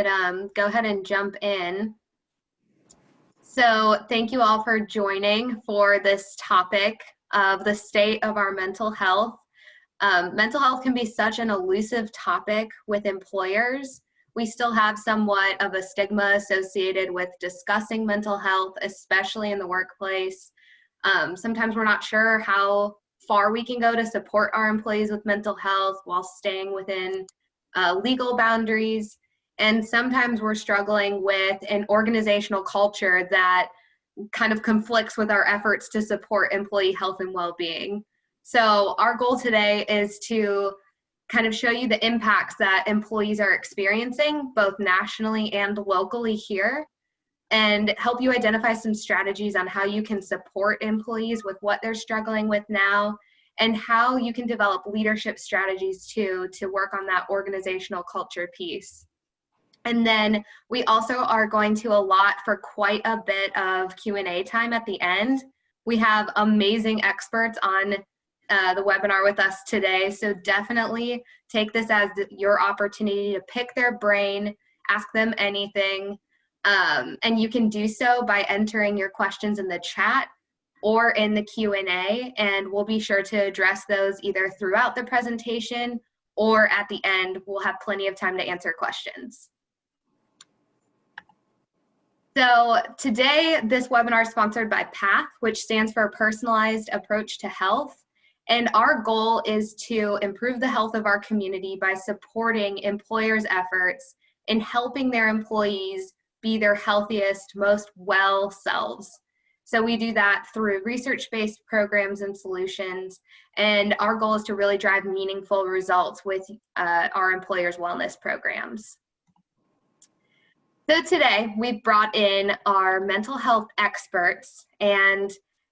Go ahead and jump in. So thank you all for joining for this topic of the state of our mental health. Mental health can be such an elusive topic with employers. We still have somewhat of a stigma associated with discussing mental health, especially in the workplace. Sometimes we're not sure how far we can go to support our employees with mental health while staying within legal boundaries. And sometimes we're struggling with an organizational culture that kind of conflicts with our efforts to support employee health and well-being. So our goal today is to kind of show you the impacts that employees are experiencing, both nationally and locally here, and help you identify some strategies on how you can support employees with what they're struggling with now, and how you can develop leadership strategies too to work on that organizational culture piece. And then we also are going to allot for quite a bit of Q&A time at the end. We have amazing experts on the webinar with us today, so definitely take this as your opportunity to pick their brain, ask them anything, and you can do so by entering your questions in the chat or in the Q&A, and we'll be sure to address those either throughout the presentation or at the end. We'll have plenty of time to answer questions. So today, this webinar is sponsored by PATH, which stands for Personalized Approach to Health. And our goal is to improve the health of our community by supporting employers' efforts in helping their employees be their healthiest, most well selves. So we do that through research-based programs and solutions. And our goal is to really drive meaningful results with our employers' wellness programs. So today we've brought in our mental health experts, and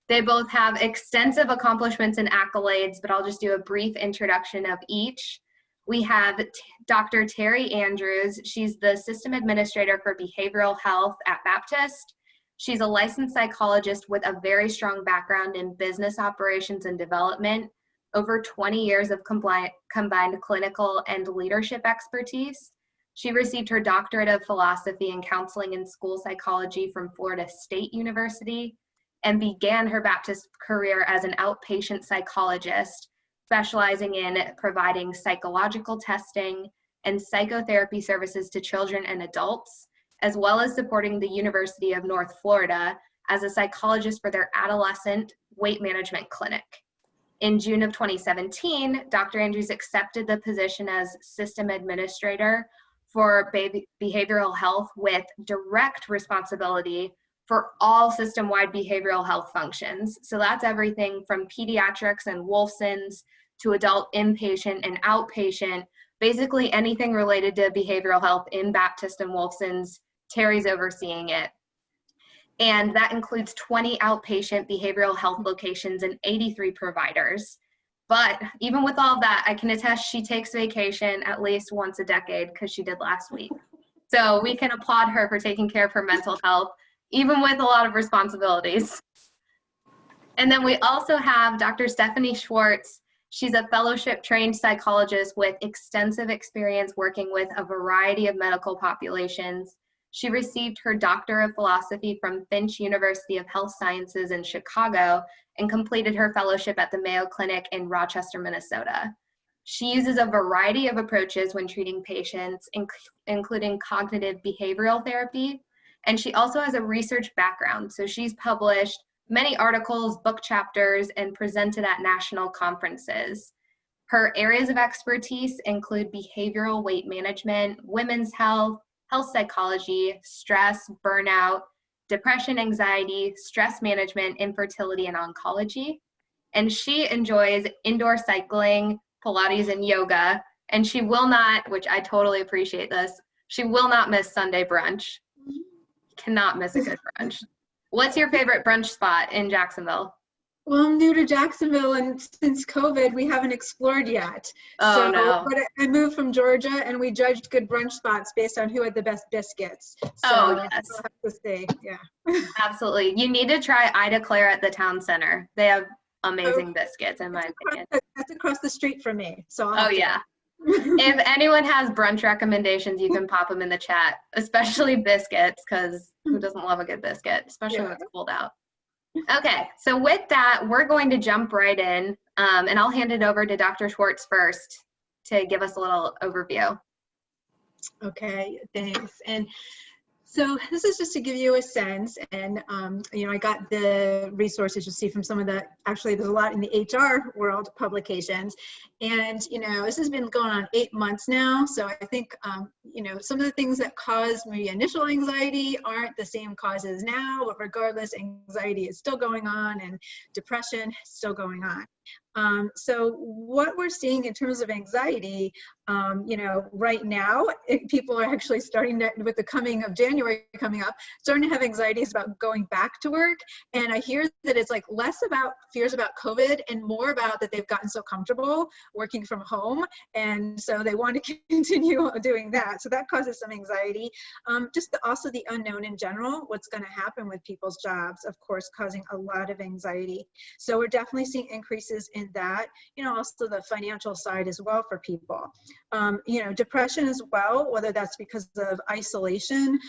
they both have extensive accomplishments and accolades, but I'll just do a brief introduction of each. We have Dr. Terrie Andrews. She's the System Administrator for Behavioral Health at Baptist. She's a licensed psychologist with a very strong background in business operations and development, over 20 years of combined clinical and leadership expertise. She received her doctorate of philosophy in counseling and school psychology from Florida State University and began her Baptist career as an outpatient psychologist, specializing in providing psychological testing and psychotherapy services to children and adults, as well as supporting the University of North Florida as a psychologist for their adolescent weight management clinic. In June of 2017, Dr. Andrews accepted the position as System Administrator for behavioral health with direct responsibility for all system-wide behavioral health functions. So that's everything from pediatrics and Wolfson's to adult inpatient and outpatient, basically anything related to behavioral health in Baptist and Wolfson's. Terrie's overseeing it. And that includes 20 outpatient behavioral health locations and 83 providers. But even with all that, I can attest she takes vacation at least once a decade, because she did last week. So we can applaud her for taking care of her mental health, even with a lot of responsibilities. And then we also have Dr. Stefanie Schwartz. She's a fellowship-trained psychologist with extensive experience working with a variety of medical populations. She received her Doctor of Philosophy from Finch University of Health Sciences in Chicago and completed her fellowship at the Mayo Clinic in Rochester, Minnesota. She uses a variety of approaches when treating patients, including cognitive behavioral therapy, and she also has a research background. So she's published many articles, book chapters, and presented at national conferences. Her areas of expertise include behavioral weight management, women's health, health psychology, stress, burnout, depression, anxiety, stress management, infertility, and oncology. And she enjoys indoor cycling, Pilates, and yoga. And she will not, which I totally appreciate this, she will not miss Sunday brunch. Cannot miss a good brunch. What's your favorite brunch spot in Jacksonville? Well, I'm new to Jacksonville, and since COVID, we haven't explored yet. Oh, no. But I moved from Georgia, and we judged good brunch spots based on who had the best biscuits. So oh, yes. I'll have to say, yeah. Absolutely. You need to try Ida Claire at the town center. They have amazing biscuits, in my opinion. That's across the street from me. So oh, yeah. If anyone has brunch recommendations, you can pop them in the chat, especially biscuits, because who doesn't love a good biscuit, especially when it's cold out. Okay, so with that, we're going to jump right in, and I'll hand it over to Dr. Schwartz first to give us a little overview. Okay, thanks. And so this is just to give you a sense, and you know, I got the resources you see from some of the, actually there's a lot in the HR world publications, and you know, this has been going on 8 months now, so I think you know, some of the things that cause maybe initial anxiety aren't the same causes now, but regardless, anxiety is still going on and depression is still going on. So what we're seeing in terms of anxiety, you know, right now, people are actually starting to, with the coming of January coming up, starting to have anxieties about going back to work. And I hear that it's like less about fears about COVID and more about that they've gotten so comfortable working from home. And so they want to continue doing that. So that causes some anxiety. Also the unknown in general, what's going to happen with people's jobs, of course, causing a lot of anxiety. So we're definitely seeing increases in that, you know, also the financial side as well for people. You know, depression as well, whether that's because of isolation,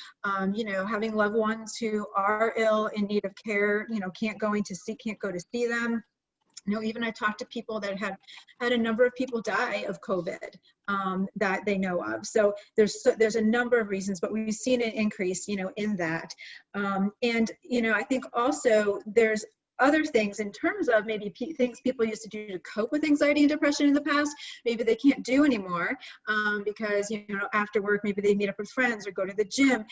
you know, having loved ones who are ill in need of care, you know, can't go to see them. You know, even I talked to people that have had a number of people die of COVID that they know of. So there's a number of reasons, but we've seen an increase, you know, in that. And, you know, I think also there's other things in terms of maybe things people used to do to cope with anxiety and depression in the past, maybe they can't do anymore because, you know, after work, maybe they meet up with friends or go to the gym.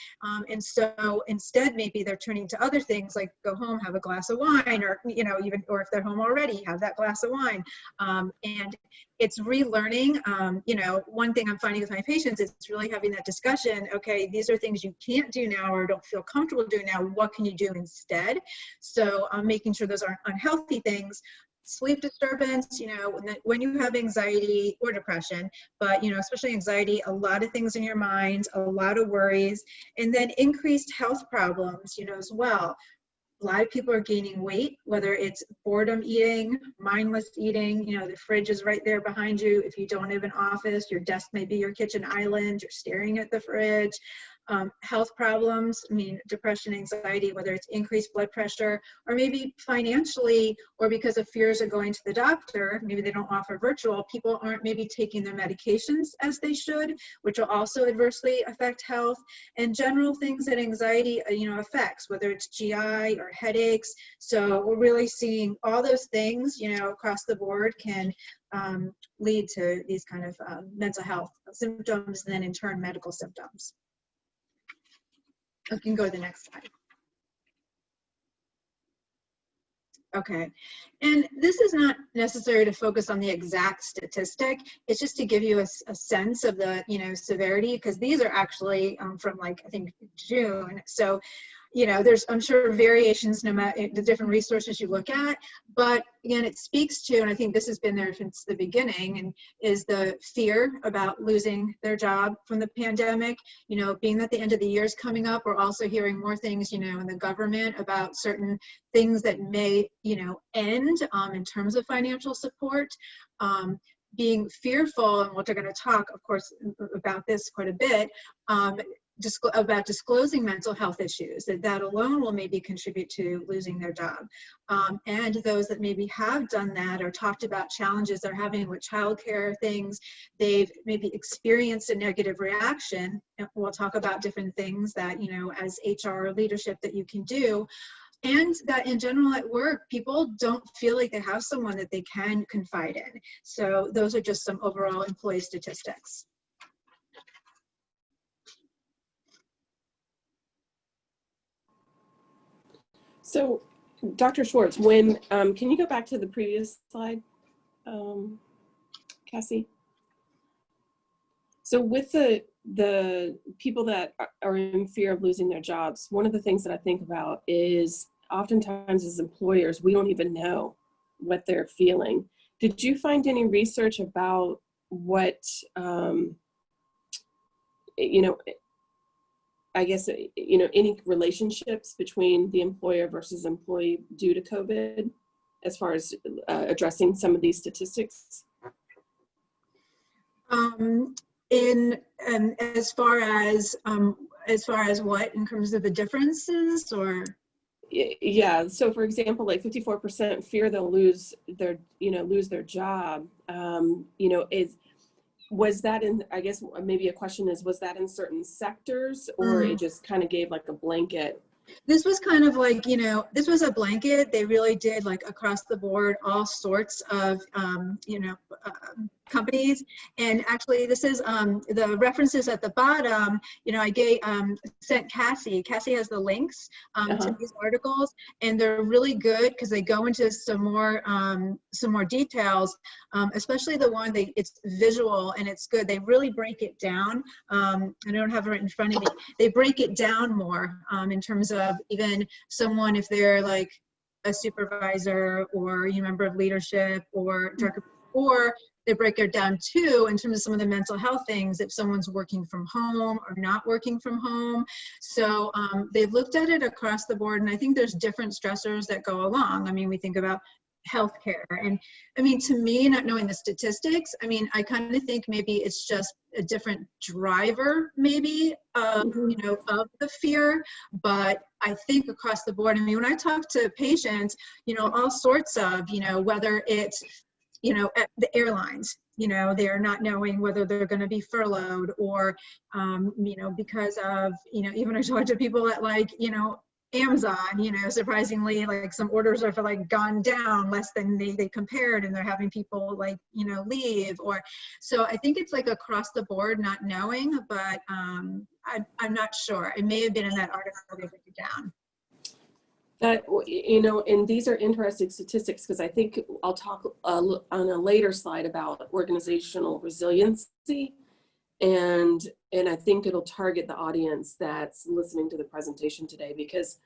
And so instead, maybe they're turning to other things like go home, have a glass of wine, or, you know, even, or if they're home already, have that glass of wine. And it's relearning, you know, one thing I'm finding with my patients is really having that discussion. Okay, these are things you can't do now or don't feel comfortable doing now. What can you do instead? So I'm making sure those aren't unhealthy things. Sleep disturbance, you know, when you have anxiety or depression, but, you know, especially anxiety, a lot of things in your mind, a lot of worries, and then increased health problems, you know, as well. A lot of people are gaining weight, whether it's boredom eating, mindless eating, you know, the fridge is right there behind you. If you don't have an office, your desk may be your kitchen island, you're staring at the fridge. Health problems, I mean, depression, anxiety, whether it's increased blood pressure, or maybe financially, or because of fears of going to the doctor, maybe they don't offer virtual, people aren't maybe taking their medications as they should, which will also adversely affect health, and general things that anxiety, you know, affects, whether it's GI or headaches. So we're really seeing all those things, you know, across the board can lead to these kind of mental health symptoms, and then in turn, medical symptoms. You can go to the next slide. Okay, and this is not necessary to focus on the exact statistic. It's just to give you a sense of the, you know, severity, because these are actually from like, I think June. So, you know, there's, I'm sure, variations no matter the different resources you look at, but again, it speaks to, and I think this has been there since the beginning, and is the fear about losing their job from the pandemic. You know, being that the end of the year is coming up, we're also hearing more things, you know, in the government about certain things that may, you know, end in terms of financial support. Being fearful, and what they're going to talk, of course, about this quite a bit, about disclosing mental health issues, that alone will maybe contribute to losing their job. And those that maybe have done that or talked about challenges they're having with childcare things, they've maybe experienced a negative reaction. And we'll talk about different things that, you know, as HR leadership that you can do. And that in general at work, people don't feel like they have someone that they can confide in. So those are just some overall employee statistics. So, Dr. Schwartz, when can you go back to the previous slide, Cassie? So with the people that are in fear of losing their jobs, one of the things that I think about is oftentimes as employers, we don't even know what they're feeling. Did you find any research about what, you know, I guess, you know, any relationships between the employer versus employee due to COVID as far as addressing some of these statistics? In as far as what in terms of the differences, or? Yeah. So for example, like 54% fear they'll lose their job. Was that in, I guess maybe a question is, was that in certain sectors, or it just kind of gave like a blanket? This was kind of like, this was a blanket. They really did like across the board, all sorts of, companies. And actually this is the references at the bottom, I sent Cassie. Cassie has the links to these articles, and they're really good because they go into some more details, especially the one it's visual and it's good. They really break it down. I don't have it right in front of me. They break it down more in terms of even someone, if they're like a supervisor or a member of leadership or director, or they break it down too in terms of some of the mental health things, if someone's working from home or not working from home. So they've looked at it across the board, and I think there's different stressors that go along. I mean, we think about healthcare, and I mean, to me, not knowing the statistics, I mean, I kind of think maybe it's just a different driver, maybe of of the fear. But I think across the board, I mean, when I talk to patients, all sorts of, whether it's at the airlines, they're not knowing whether they're going to be furloughed, or because of even I talk to people at like Amazon, surprisingly, like some orders are for like gone down less than they compared, and they're having people like, leave. Or, so I think it's like across the board, not knowing, but I'm not sure. It may have been in that article they took it down. That, and these are interesting statistics, because I think I'll talk on a later slide about organizational resiliency. And I think it'll target the audience that's listening to the presentation today, because,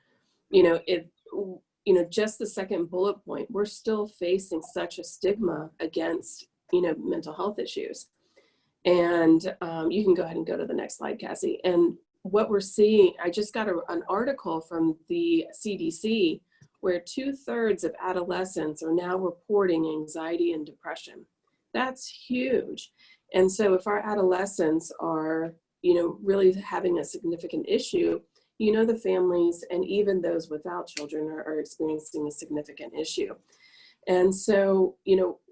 just the second bullet point, we're still facing such a stigma against, mental health issues. And you can go ahead and go to the next slide, Cassie. And what we're seeing, I just got an article from the CDC where 2/3 of adolescents are now reporting anxiety and depression. That's huge. And so if our adolescents are, really having a significant issue, the families and even those without children are experiencing a significant issue. And so,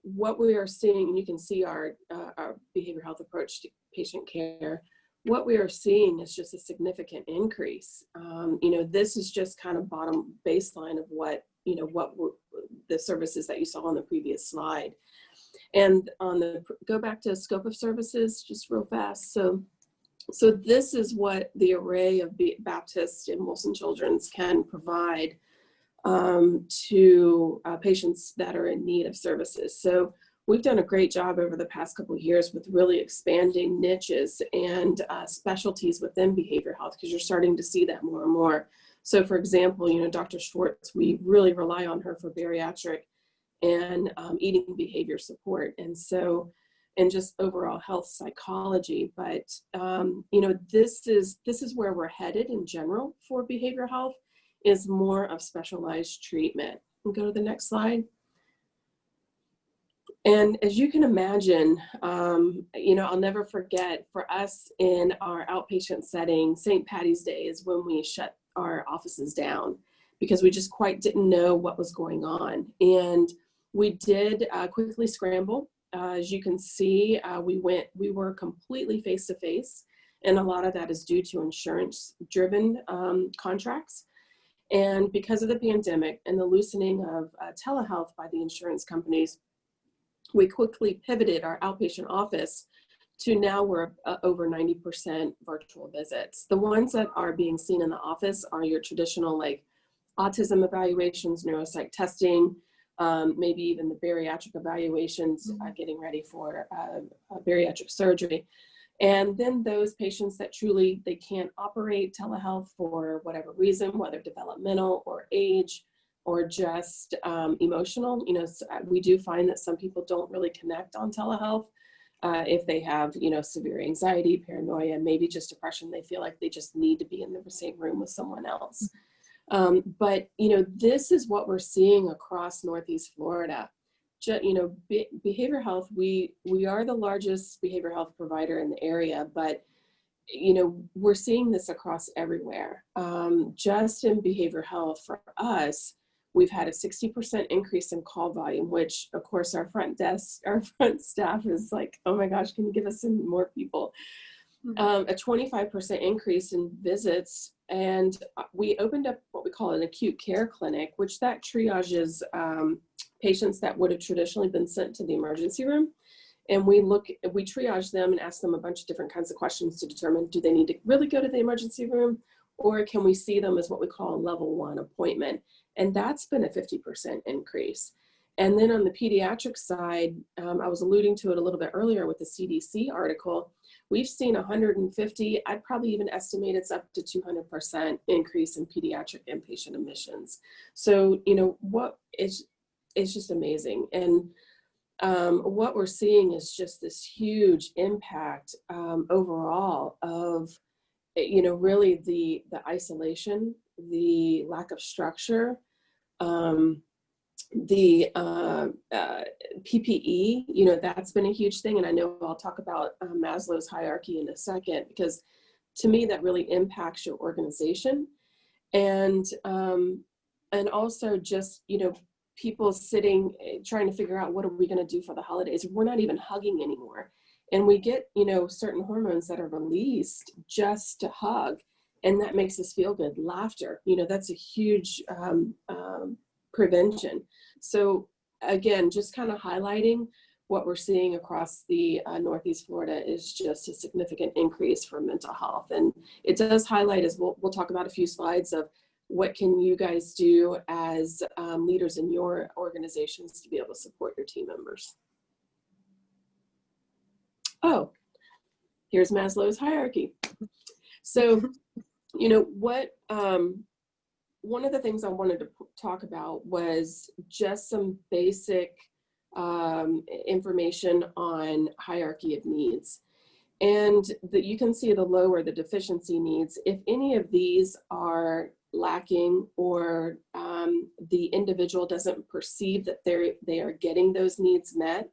what we are seeing, and you can see our behavioral health approach to patient care, what we are seeing is just a significant increase. This is just kind of bottom baseline of what the services that you saw on the previous slide. And go back to scope of services just real fast. So this is what the array of Baptist and Wilson Children's can provide to patients that are in need of services. So we've done a great job over the past couple of years with really expanding niches and specialties within behavioral health, because you're starting to see that more and more. So for example, Dr. Schwartz, we really rely on her for bariatric and eating behavior support. And so, and just overall health psychology. But, this is where we're headed in general for behavioral health, is more of specialized treatment. And go to the next slide. And as you can imagine, I'll never forget, for us in our outpatient setting, St. Patty's Day is when we shut our offices down, because we just quite didn't know what was going on. And we did quickly scramble. As you can see, we were completely face-to-face, and a lot of that is due to insurance-driven contracts. And because of the pandemic and the loosening of telehealth by the insurance companies, we quickly pivoted our outpatient office to now we're over 90% virtual visits. The ones that are being seen in the office are your traditional like autism evaluations, neuropsych testing, maybe even the bariatric evaluations, getting ready for bariatric surgery. And then those patients that truly, they can't operate telehealth for whatever reason, whether developmental or age, or just emotional. We do find that some people don't really connect on telehealth if they have, severe anxiety, paranoia, maybe just depression. They feel like they just need to be in the same room with someone else. But, this is what we're seeing across Northeast Florida. behavioral health, we are the largest behavioral health provider in the area, but we're seeing this across everywhere. Just in behavioral health for us, we've had a 60% increase in call volume, which of course our front staff is like, oh my gosh, can you give us some more people? A 25% increase in visits. And we opened up what we call an acute care clinic, which that triages patients that would have traditionally been sent to the emergency room. And we triage them and ask them a bunch of different kinds of questions to determine, do they need to really go to the emergency room, or can we see them as what we call a level 1 appointment? And that's been a 50% increase. And then on the pediatric side, I was alluding to it a little bit earlier with the CDC article, we've seen 150, I'd probably even estimate it's up to 200% increase in pediatric inpatient admissions. So, it's just amazing. And what we're seeing is just this huge impact overall of, really the isolation, the lack of structure, the PPE, that's been a huge thing. And I know I'll talk about Maslow's hierarchy in a second, because to me, that really impacts your organization. And also just, people sitting, trying to figure out what are we going to do for the holidays. We're not even hugging anymore. And we get, certain hormones that are released just to hug. And that makes us feel good. Laughter, that's a huge prevention. So again, just kind of highlighting what we're seeing across the Northeast Florida is just a significant increase for mental health. And it does highlight, as we'll talk about a few slides, of what can you guys do as leaders in your organizations to be able to support your team members. Oh, here's Maslow's hierarchy. So, one of the things I wanted to talk about was just some basic information on hierarchy of needs. And you can see the lower the deficiency needs. If any of these are lacking, or the individual doesn't perceive that they are getting those needs met,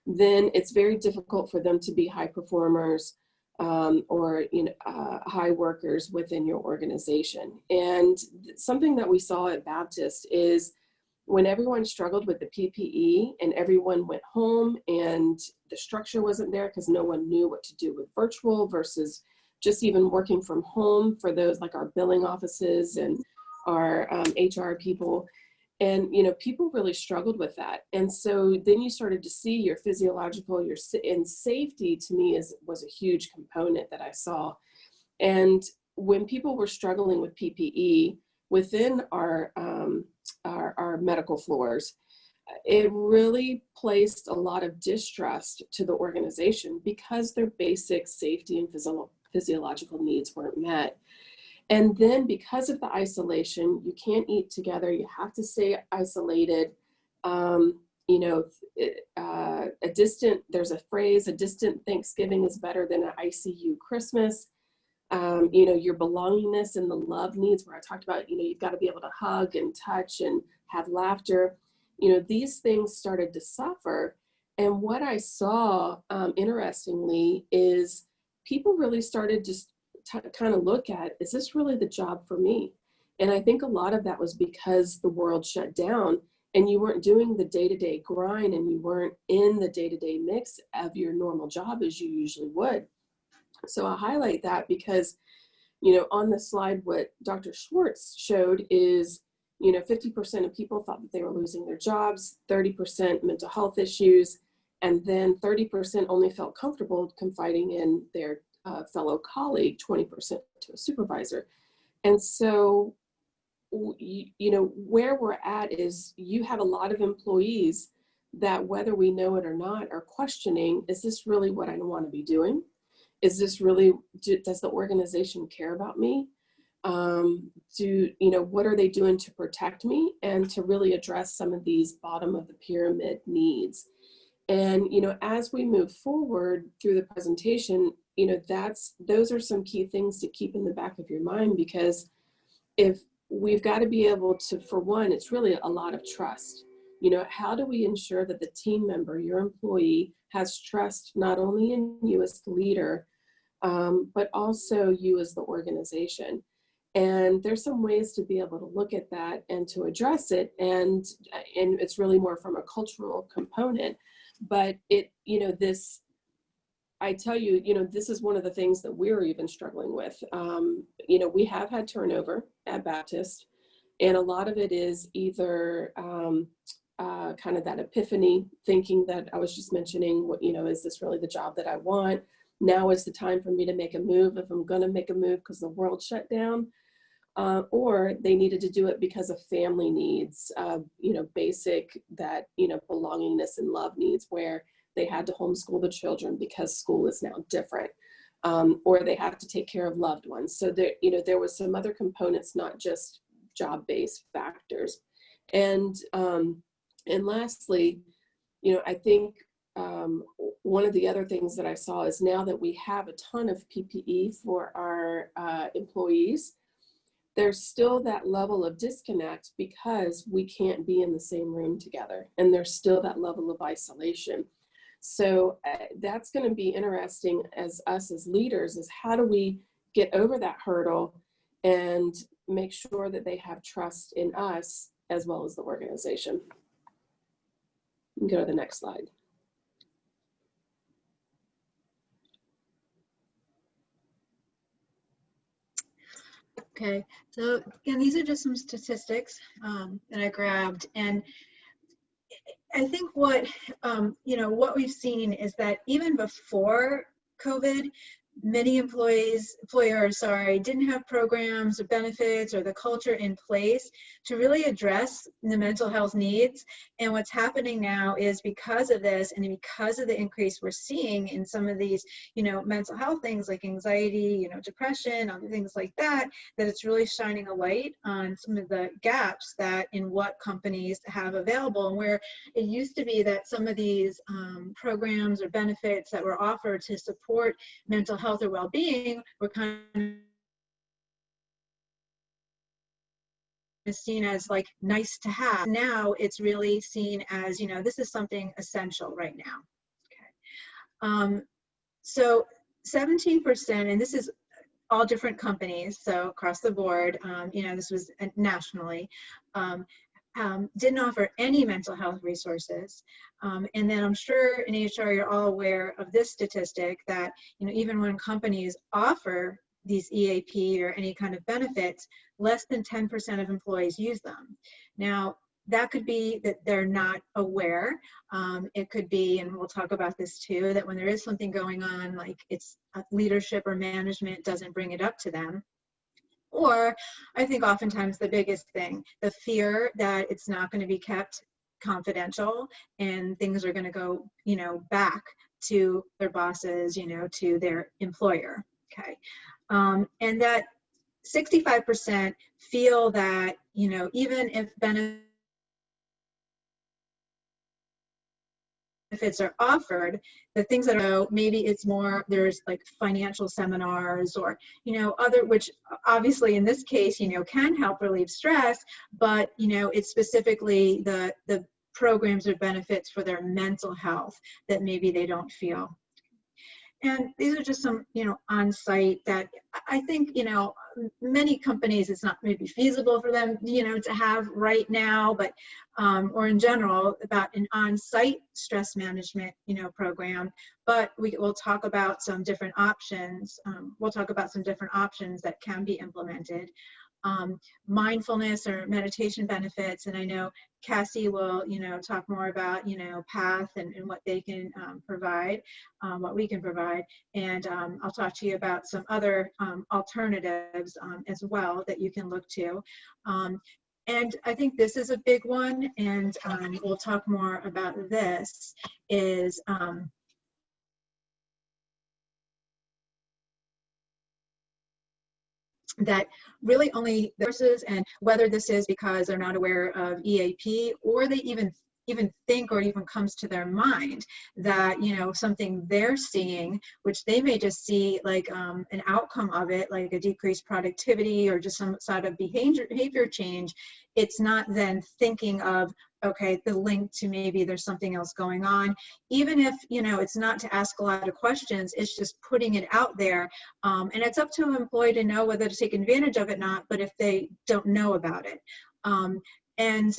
then it's very difficult for them to be high performers or high workers within your organization. And something that we saw at Baptist is when everyone struggled with the PPE and everyone went home and the structure wasn't there because no one knew what to do with virtual versus just even working from home for those like our billing offices and our HR people. And, people really struggled with that. And so then you started to see your physiological, and safety to me was a huge component that I saw. And when people were struggling with PPE within our medical floors, it really placed a lot of distrust to the organization because their basic safety and physiological needs weren't met. And then because of the isolation, you can't eat together, you have to stay isolated. There's a phrase, a distant Thanksgiving is better than an ICU Christmas. Your belongingness and the love needs, where I talked about, you've got to be able to hug and touch and have laughter. These things started to suffer. And what I saw, interestingly, is people really started just kind of look at, is this really the job for me? And I think a lot of that was because the world shut down and you weren't doing the day-to-day grind and you weren't in the day-to-day mix of your normal job as you usually would. So I highlight that because, on the slide, what Dr. Schwartz showed is, 50% of people thought that they were losing their jobs, 30% mental health issues, and then 30% only felt comfortable confiding in their fellow colleague, 20% to a supervisor. And so, where we're at is you have a lot of employees that, whether we know it or not, are questioning, is this really what I want to be doing? Is this really, does the organization care about me? What are they doing to protect me and to really address some of these bottom of the pyramid needs? And, as we move forward through the presentation, those are some key things to keep in the back of your mind, because if we've got to be able to, for one, it's really a lot of trust. You know, how do we ensure that the team member, your employee, has trust not only in you as the leader, but also you as the organization? And there's some ways to be able to look at that and to address it. And it's really more from a cultural component. But it, you know, this, I tell you, you know, this is one of the things that we're even struggling with. You know, we have had turnover at Baptist, and a lot of it is either kind of that epiphany, thinking that I was just mentioning, what, you know, is this really the job that I want? Now is the time for me to make a move if I'm going to make a move because the world shut down. Or they needed to do it because of family needs, you know, basic that, you know, belongingness and love needs, where they had to homeschool the children because school is now different, or they have to take care of loved ones. So there, you know, there was some other components, not just job-based factors. And lastly, you know, I think one of the other things that I saw is now that we have a ton of PPE for our employees, there's still that level of disconnect because we can't be in the same room together. And there's still that level of isolation. So that's going to be interesting as us as leaders, is how do we get over that hurdle and make sure that they have trust in us as well as the organization. You can go to the next slide. Okay, so again, these are just some statistics that I grabbed, and I think what you know, what we've seen is that even before COVID, many employers, didn't have programs or benefits or the culture in place to really address the mental health needs. And what's happening now is, because of this and because of the increase we're seeing in some of these, you know, mental health things like anxiety, you know, depression, other things like that, that it's really shining a light on some of the gaps that in what companies have available. And where it used to be that some of these programs or benefits that were offered to support mental health or well-being were kind of seen as like nice to have. Now it's really seen as, you know, this is something essential right now. Okay. So 17%, and this is all different companies, so across the board, you know, this was nationally, didn't offer any mental health resources. And then I'm sure in HR you're all aware of this statistic that, you know, even when companies offer these EAP or any kind of benefits, less than 10% of employees use them. Now, that could be that they're not aware. It could be, and we'll talk about this too, that when there is something going on, like it's leadership or management doesn't bring it up to them. Or I think oftentimes the biggest thing, the fear that it's not going to be kept confidential and things are going to go, you know, back to their bosses, you know, to their employer. Okay. And that 65% feel that, you know, even if benefits are offered, the things that are, maybe it's more, there's like financial seminars or, you know, other, which obviously in this case, you know, can help relieve stress, but, you know, it's specifically the programs or benefits for their mental health that maybe they don't feel. And these are just some, you know, on-site that I think, you know, many companies, it's not maybe feasible for them, you know, to have right now, but, or in general, about an on-site stress management, you know, program. But we'll talk about some different options. We'll talk about some different options that can be implemented. Mindfulness or meditation benefits, and I know Cassie will, you know, talk more about, you know, PATH and what they can provide, what we can provide, and I'll talk to you about some other alternatives as well that you can look to. And I think this is a big one, and we'll talk more about this, is that really only the nurses, and whether this is because they're not aware of EAP or they even think or even comes to their mind that, you know, something they're seeing, which they may just see like an outcome of it, like a decreased productivity or just some sort of behavior change. It's not then thinking of, okay, the link to maybe there's something else going on. Even if, you know, it's not to ask a lot of questions, it's just putting it out there. And it's up to an employee to know whether to take advantage of it or not, but if they don't know about it. And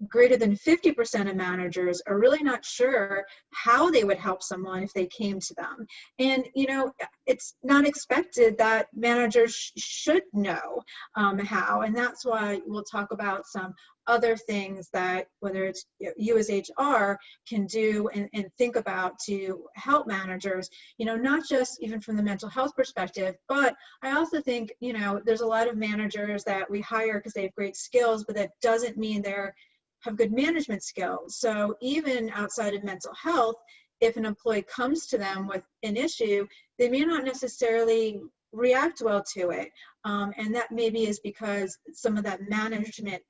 greater than 50% of managers are really not sure how they would help someone if they came to them. And, you know, it's not expected that managers should know how. And that's why we'll talk about some other things that whether it's you as HR can do and think about to help managers, you know, not just even from the mental health perspective, but I also think, you know, there's a lot of managers that we hire because they have great skills, but that doesn't mean they're have good management skills. So even outside of mental health, if an employee comes to them with an issue, they may not necessarily react well to it. And that maybe is because some of that management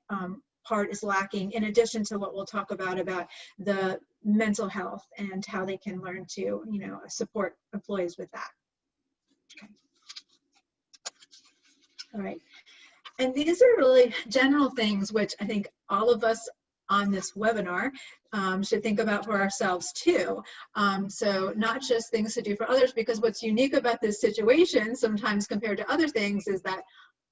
part is lacking, in addition to what we'll talk about the mental health and how they can learn to, you know, support employees with that. Okay. All right. And these are really general things which I think all of us on this webinar should think about for ourselves too. So not just things to do for others, because what's unique about this situation sometimes compared to other things is that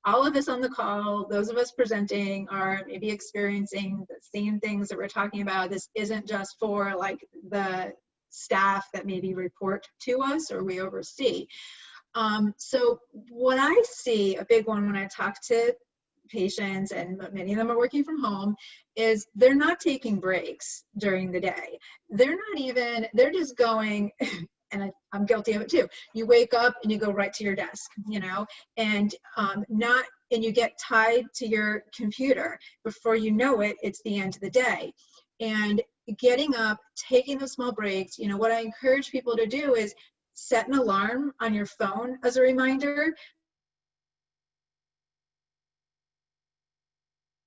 all of us on the call, those of us presenting, are maybe experiencing the same things that we're talking about. This isn't just for like the staff that maybe report to us or we oversee. So what I see, a big one when I talk to patients, and many of them are working from home, is they're not taking breaks during the day. They're just going, and I'm guilty of it too. You wake up and you go right to your desk, you know, and you get tied to your computer. Before you know it, it's the end of the day. And getting up, taking those small breaks, you know, what I encourage people to do is set an alarm on your phone as a reminder.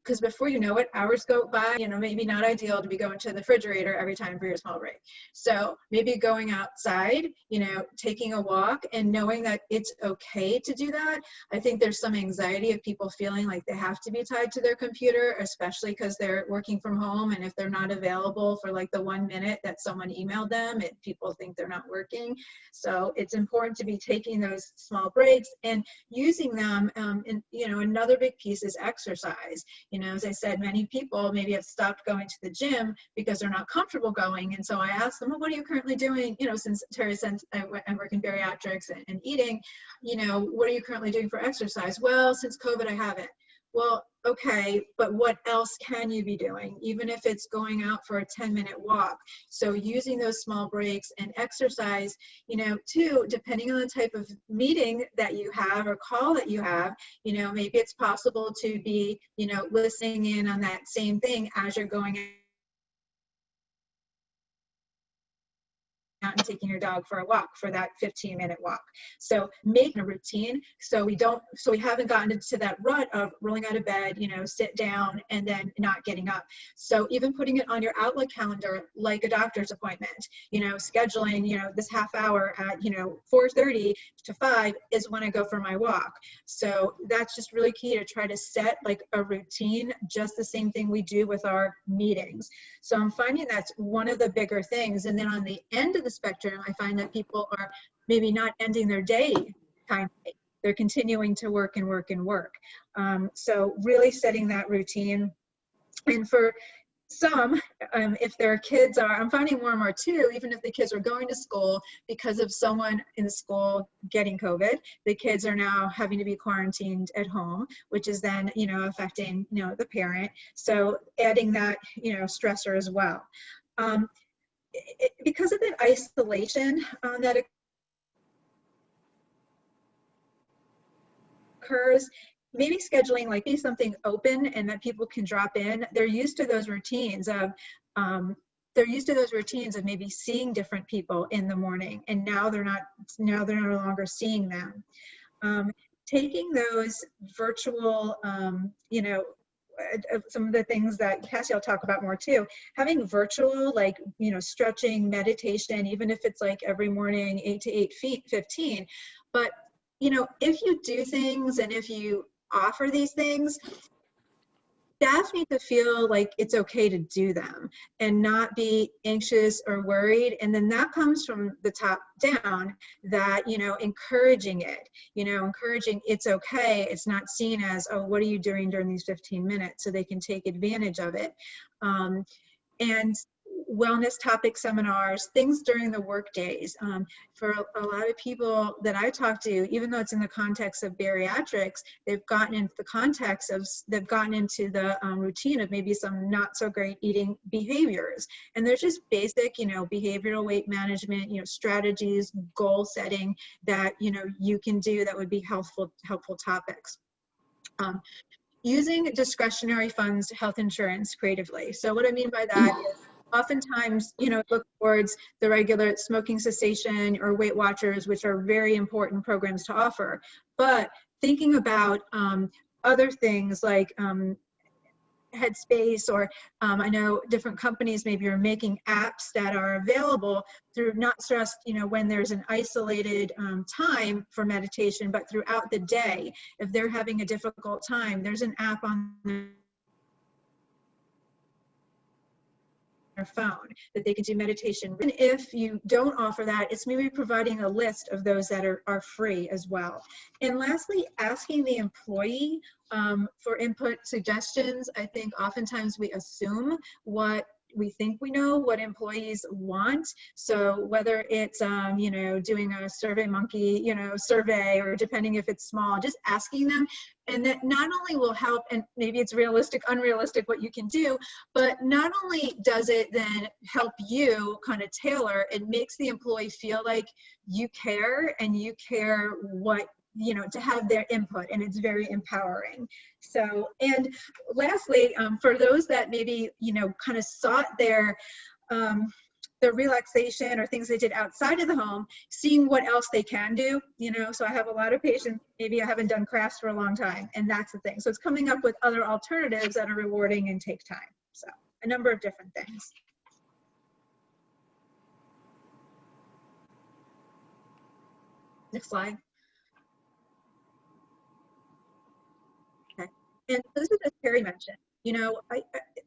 Because before you know it, hours go by, you know, maybe not ideal to be going to the refrigerator every time for your small break. So maybe going outside, you know, taking a walk and knowing that it's okay to do that. I think there's some anxiety of people feeling like they have to be tied to their computer, especially because they're working from home. And if they're not available for like the 1 minute that someone emailed them, people think they're not working. So it's important to be taking those small breaks and using them. And, you know, another big piece is exercise. You know, as I said, many people maybe have stopped going to the gym because they're not comfortable going. And so I asked them, well, what are you currently doing? You know, since Terrie said I work in bariatrics and eating, you know, what are you currently doing for exercise? Well, since COVID, I haven't. Well, okay, but what else can you be doing? Even if it's going out for a 10-minute walk. So using those small breaks and exercise, you know, too, depending on the type of meeting that you have or call that you have, you know, maybe it's possible to be, you know, listening in on that same thing as you're going out and taking your dog for a walk, for that 15-minute walk. So making a routine so we haven't gotten into that rut of rolling out of bed, you know, sit down and then not getting up. So even putting it on your Outlook calendar like a doctor's appointment, you know, scheduling, you know, this half hour at, you know, 4:30 to 5 is when I go for my walk. So that's just really key, to try to set like a routine, just the same thing we do with our meetings. So I'm finding that's one of the bigger things. And then on the end of the spectrum, I find that people are maybe not ending their day timely. They're continuing to work and work and work. So really setting that routine. And for some, if their kids are, I'm finding more and more too, even if the kids are going to school, because of someone in the school getting COVID, the kids are now having to be quarantined at home, which is then, you know, affecting, you know, the parent. So adding that, you know, stressor as well. Because of the isolation that occurs, maybe scheduling like be something open and that people can drop in. They're used to those routines of maybe seeing different people in the morning, and now they're no longer seeing them. Taking those virtual, you know, some of the things that Cassie will talk about more too, having virtual, like, you know, stretching, meditation, even if it's like every morning, 8 to 8:15. But, you know, if you do things and if you offer these things, staff need to feel like it's okay to do them and not be anxious or worried. And then that comes from the top down, that, you know, encouraging it, you know, encouraging it's okay. It's not seen as, oh, what are you doing during these 15 minutes? So they can take advantage of it. And wellness topic seminars, things during the work days. For a lot of people that I talk to, even though it's in the context of bariatrics, they've gotten into the context of, they've gotten into the routine of maybe some not so great eating behaviors. And there's just basic, you know, behavioral weight management, you know, strategies, goal setting that, you know, you can do that would be helpful topics. Using discretionary funds, health insurance creatively. So what I mean by that is oftentimes, you know, look towards the regular smoking cessation or Weight Watchers, which are very important programs to offer. But thinking about other things like Headspace, or I know different companies maybe are making apps that are available through not just, you know, when there's an isolated time for meditation, but throughout the day. If they're having a difficult time, there's an app on their phone that they can do meditation. And if you don't offer that, it's maybe providing a list of those that are free as well. And lastly, asking the employee for input, suggestions. I think oftentimes we assume what we think we know, what employees want. So whether it's, you know, doing a survey monkey, you know, survey, or depending if it's small, just asking them. And that not only will help, and maybe it's realistic, unrealistic what you can do, but not only does it then help you kind of tailor, it makes the employee feel like you care and you care what, you know, to have their input, and it's very empowering. So, and lastly, for those that maybe, you know, kind of sought their relaxation or things they did outside of the home, seeing what else they can do, you know. So I have a lot of patients, maybe I haven't done crafts for a long time, and that's the thing. So it's coming up with other alternatives that are rewarding and take time. So a number of different things. Next slide. Okay. And this is, as Terrie mentioned, you know,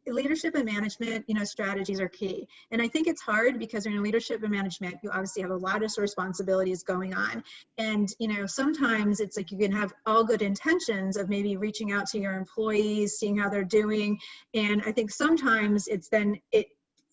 leadership and management, you know, strategies are key. And I think it's hard because in leadership and management, you obviously have a lot of responsibilities going on. And, you know, sometimes it's like you can have all good intentions of maybe reaching out to your employees, seeing how they're doing. And I think sometimes it's then, it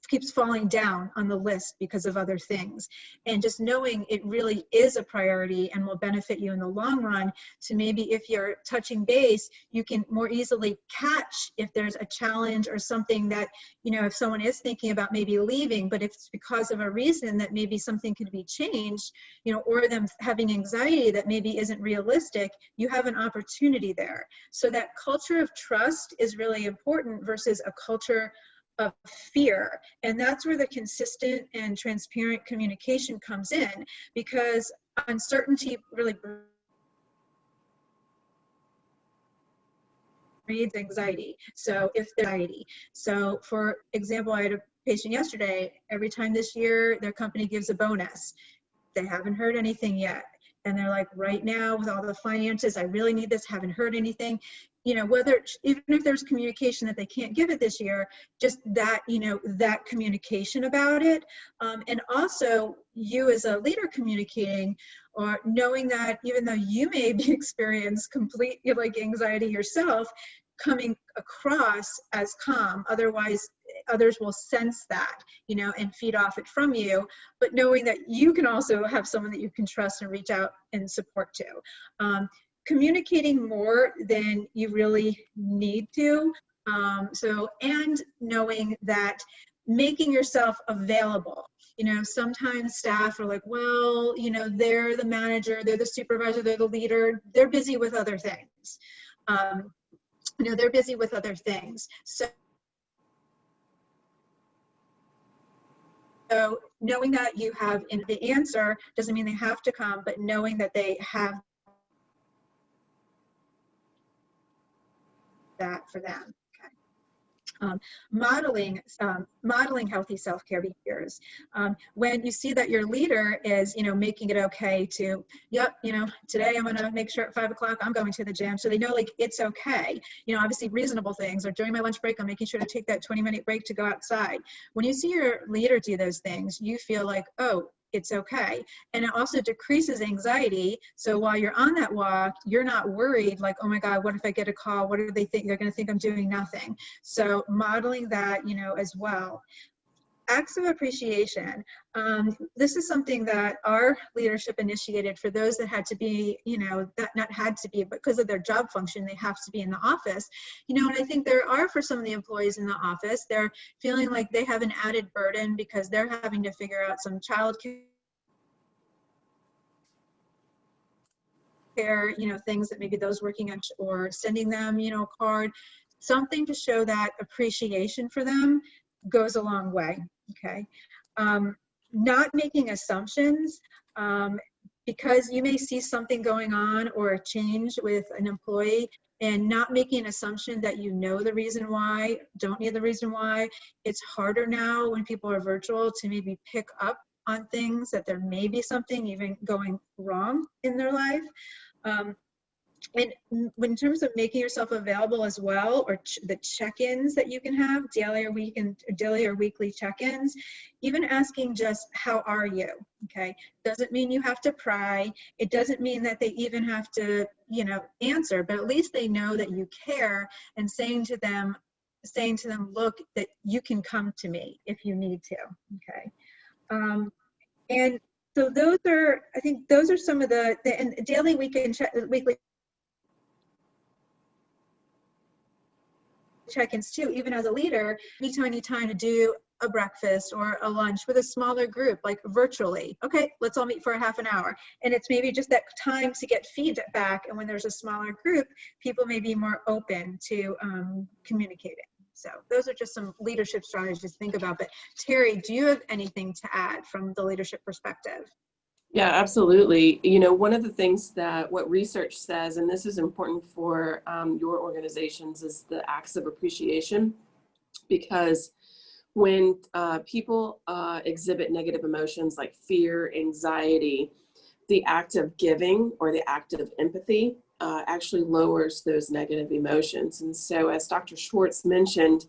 keeps falling down on the list because of other things. And just knowing it really is a priority and will benefit you in the long run, to maybe if you're touching base, you can more easily catch if there's a challenge or something that, you know, if someone is thinking about maybe leaving, but if it's because of a reason that maybe something could be changed, you know, or them having anxiety that maybe isn't realistic, you have an opportunity there. So that culture of trust is really important versus a culture of fear. And that's where the consistent and transparent communication comes in, because uncertainty really breeds anxiety. So if there's anxiety, so for example, I had a patient yesterday, every time this year their company gives a bonus, they haven't heard anything yet. And they're like, right now with all the finances, I really need this, haven't heard anything. You know, whether, even if there's communication that they can't give it this year, just that, you know, that communication about it. And also you as a leader communicating, or knowing that even though you may be experiencing complete like anxiety yourself, coming across as calm, otherwise others will sense that, you know, and feed off it from you, but knowing that you can also have someone that you can trust and reach out and support to. Communicating more than you really need to. And knowing that making yourself available. You know, sometimes staff are like, well, you know, they're the manager, they're the supervisor, they're the leader, they're busy with other things. You know, they're busy with other things. So knowing that you have the answer doesn't mean they have to come, but knowing that they have that for them. Okay. Modeling healthy self-care behaviors. When you see that your leader is, making it okay to, yep, today I'm going to make sure at 5 o'clock I'm going to the gym, so they know like it's okay. Obviously reasonable things, or during my lunch break I'm making sure to take that 20-minute break to go outside. When you see your leader do those things, you feel like, oh, it's okay. And it also decreases anxiety. So while you're on that walk, you're not worried like, oh my God, what if I get a call? What do they think? They're going to think I'm doing nothing. So modeling that, as well. Acts of appreciation. This is something that our leadership initiated for those that had to be, that not had to be, but because of their job function, they have to be in the office. And I think there are, for some of the employees in the office, they're feeling like they have an added burden because they're having to figure out some childcare, things that maybe those working on, or sending them, a card, something to show that appreciation for them goes a long way. Okay. Not making assumptions, because you may see something going on or a change with an employee, and not making an assumption that the reason why, don't need the reason why. It's harder now when people are virtual to maybe pick up on things that there may be something even going wrong in their life. And in terms of making yourself available as well, or the check-ins that you can have, daily or weekly check-ins, even asking just, how are you? Okay. Doesn't mean you have to pry. It doesn't mean that they even have to, answer, but at least they know that you care, and saying to them, look, that you can come to me if you need to. Okay. And so I think those are some of the and daily, weekly check-ins too. Even as a leader, anytime you time to do a breakfast or a lunch with a smaller group, like virtually. Okay, let's all meet for a half an hour. And it's maybe just that time to get feedback. And when there's a smaller group, people may be more open to communicating. So those are just some leadership strategies to think about. But Terrie, do you have anything to add from the leadership perspective? Yeah, absolutely. One of the things that what research says, and this is important for your organizations, is the acts of appreciation. Because when people exhibit negative emotions like fear, anxiety, the act of giving or the act of empathy actually lowers those negative emotions. And so, as Dr. Schwartz mentioned,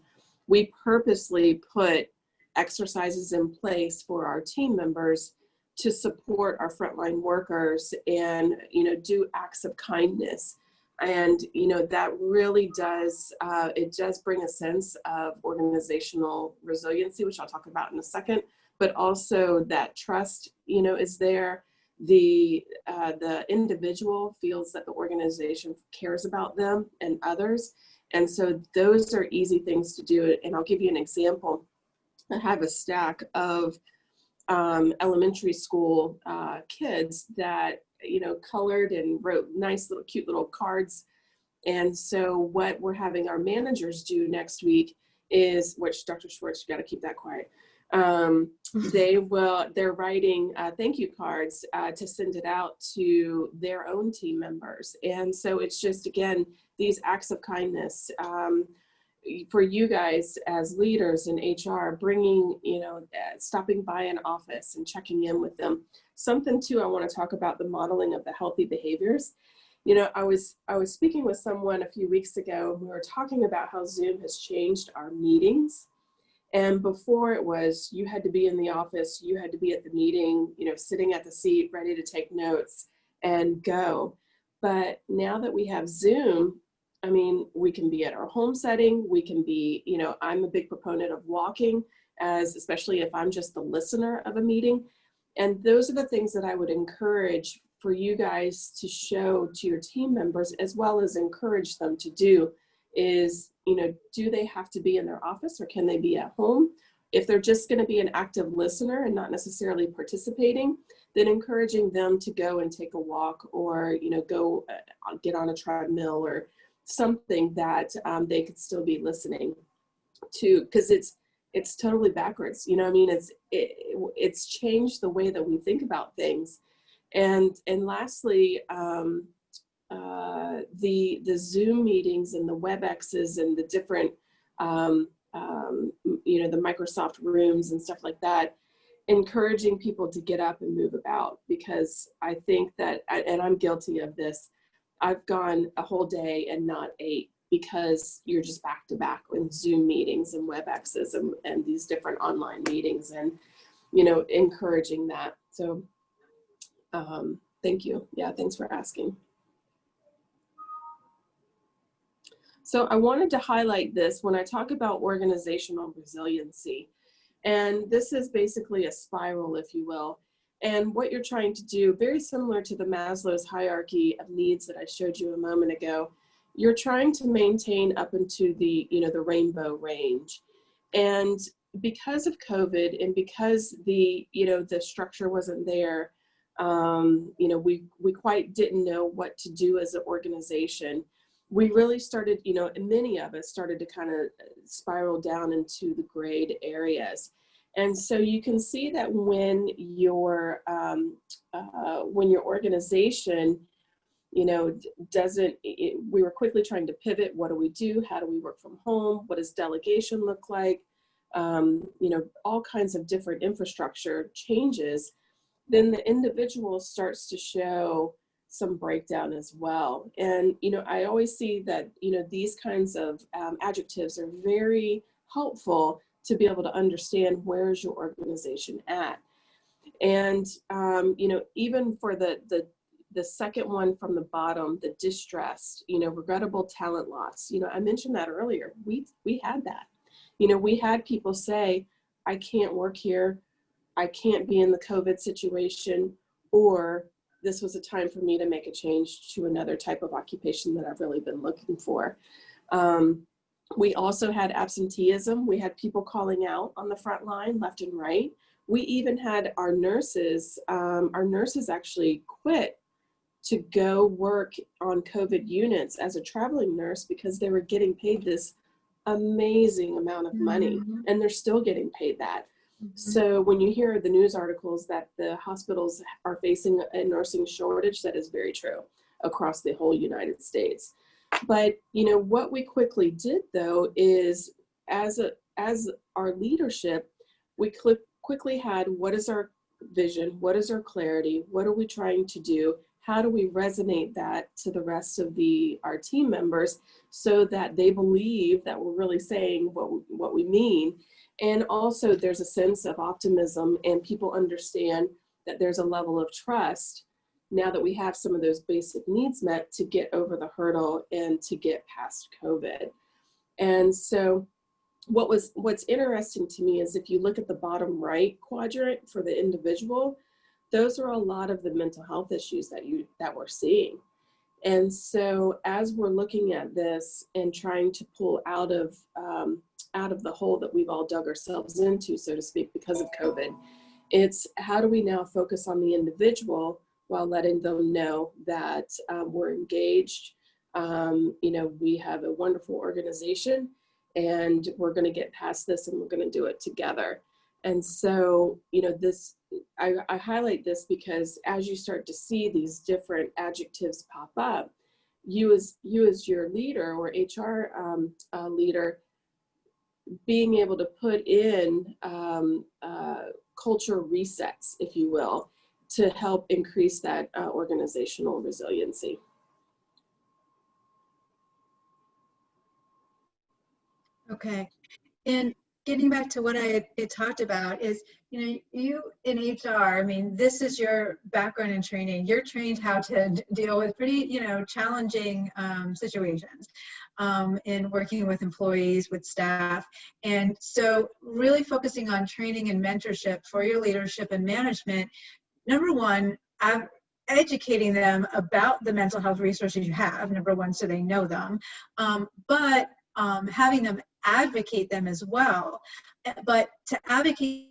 we purposely put exercises in place for our team members to support our frontline workers and, do acts of kindness. And, that really does, it does bring a sense of organizational resiliency, which I'll talk about in a second, but also that trust, is there. The individual feels that the organization cares about them and others. And so those are easy things to do. And I'll give you an example. I have a stack of elementary school kids that, colored and wrote nice little cute little cards. And so what we're having our managers do next week is, which Dr. Schwartz, you got to keep that quiet. They're writing thank you cards to send it out to their own team members. And so it's just, again, these acts of kindness for you guys as leaders in HR, bringing, stopping by an office and checking in with them. Something too, I want to talk about the modeling of the healthy behaviors. I was speaking with someone a few weeks ago, and we were talking about how Zoom has changed our meetings. And before it was, you had to be in the office, you had to be at the meeting, sitting at the seat, ready to take notes and go. But now that we have Zoom, I mean, we can be at our home setting. We can be, I'm a big proponent of walking, especially if I'm just the listener of a meeting. And those are the things that I would encourage for you guys to show to your team members, as well as encourage them to do, is, do they have to be in their office, or can they be at home? If they're just going to be an active listener and not necessarily participating, then encouraging them to go and take a walk, or, go get on a treadmill or something that they could still be listening to, because it's totally backwards. It's changed the way that we think about things. And lastly, the Zoom meetings and the WebExes and the different you know, the Microsoft rooms and stuff like that, encouraging people to get up and move about, because I think that, and I'm guilty of this, I've gone a whole day and not ate because you're just back to back with Zoom meetings and WebExes and these different online meetings, and, you know, encouraging that. So thank you. Yeah, thanks for asking. So I wanted to highlight this when I talk about organizational resiliency. And this is basically a spiral, if you will. And what you're trying to do, very similar to the Maslow's hierarchy of needs that I showed you a moment ago, you're trying to maintain up into the, you know, the rainbow range. And because of COVID and because the, you know, the structure wasn't there, you know, we quite didn't know what to do as an organization. We really started, you know, and many of us started to kind of spiral down into the grade areas. And so you can see that when your organization, you know, we were quickly trying to pivot. What do we do? How do we work from home? What does delegation look like? You know, all kinds of different infrastructure changes. Then the individual starts to show some breakdown as well. And, you know, I always see that, you know, these kinds of adjectives are very helpful to be able to understand where's your organization at. And, you know, even for the second one from the bottom, the distressed, you know, regrettable talent loss, you know, I mentioned that earlier. We had that. You know, we had people say, I can't work here, I can't be in the COVID situation, or this was a time for me to make a change to another type of occupation that I've really been looking for. We also had absenteeism. We had people calling out on the front line, left and right. We even had our nurses actually quit to go work on COVID units as a traveling nurse because they were getting paid this amazing amount of money, and they're still getting paid that. So when you hear the news articles that the hospitals are facing a nursing shortage, that is very true across the whole United States. But, you know, what we quickly did though is as our leadership, we quickly had, what is our vision? What is our clarity? What are we trying to do? How do we resonate that to the rest of our team members so that they believe that we're really saying what we mean? And also there's a sense of optimism, and people understand that there's a level of trust now that we have some of those basic needs met to get over the hurdle and to get past COVID. And so what's interesting to me is if you look at the bottom right quadrant for the individual, those are a lot of the mental health issues that we're seeing. And so as we're looking at this and trying to pull out of the hole that we've all dug ourselves into, so to speak, because of COVID, it's how do we now focus on the individual while letting them know that we're engaged. You know, we have a wonderful organization and we're going to get past this and we're going to do it together. And so, you know, I highlight this because as you start to see these different adjectives pop up, you as your leader or HR leader, being able to put in culture resets, if you will, to help increase that organizational resiliency. Okay. And getting back to what I had talked about is, you know, you in HR, I mean, this is your background and training. You're trained how to deal with pretty, you know, challenging situations in working with employees, with staff. And so really focusing on training and mentorship for your leadership and management, number one, educating them about the mental health resources you have, number one, so they know them, but having them advocate them as well. But to advocate